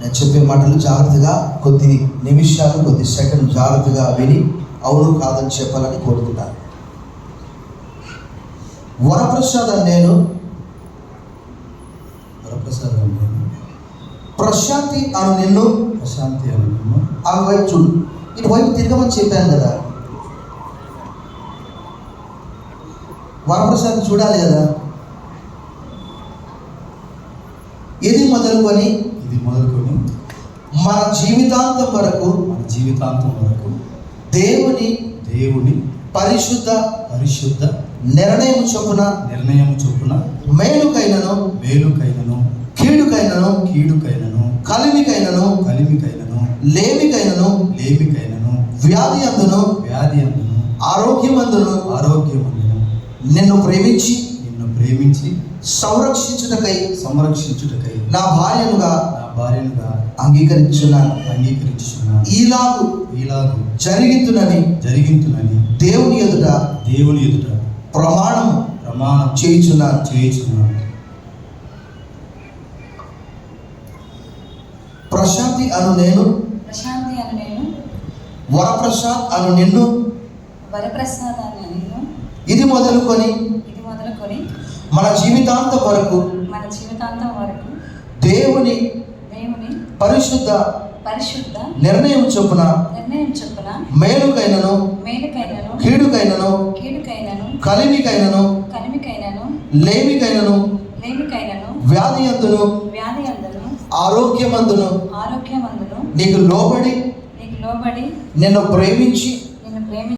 నేను చెప్పే మాటలు జాగ్రత్తగా కొద్ది నిమిషాలు, కొద్ది సెకండ్ జాగ్రత్తగా విని అవును కాదని చెప్పాలని కోరుతున్నాను. వరప్రసాదం నేను, ప్రశాంతి అను నిన్ను, ఆ వైపు చూడు, ఇటువైపు తిరగమని చెప్పాను కదా. వరప్రసాదం చూడాలి కదా. ఇది మొదలుకొని మన జీవితాంతం వరకు దేవుని పరిశుద్ధ నిర్ణయం చొప్పున మేలుకైనను కీడుకైనను కలిమికైనను లేమికైనను వ్యాధి అందును ఆరోగ్యమందును నిన్ను ప్రేమించి సంరక్షించుటకై నా భార్యనుగా అంగీకరించున్నాను. ఈలాగు జరిగింతునని దేవుని ఎదుట ప్రమాణం చేయుచున్నాను. ప్రశాంతి అను నేను, వరప్రసాద్ అను నిన్ను, ఇది మొదలుకొని మన జీవితాంతం వరకు దేవుని పరిశుద్ధ నిర్ణయం చొప్పున మేలుకైనను కీడుకైనను కలిమికైనను లేమికైనను వ్యాధి అందును ఆరోగ్యమందును నీకు లోబడి నిన్ను ప్రేమించి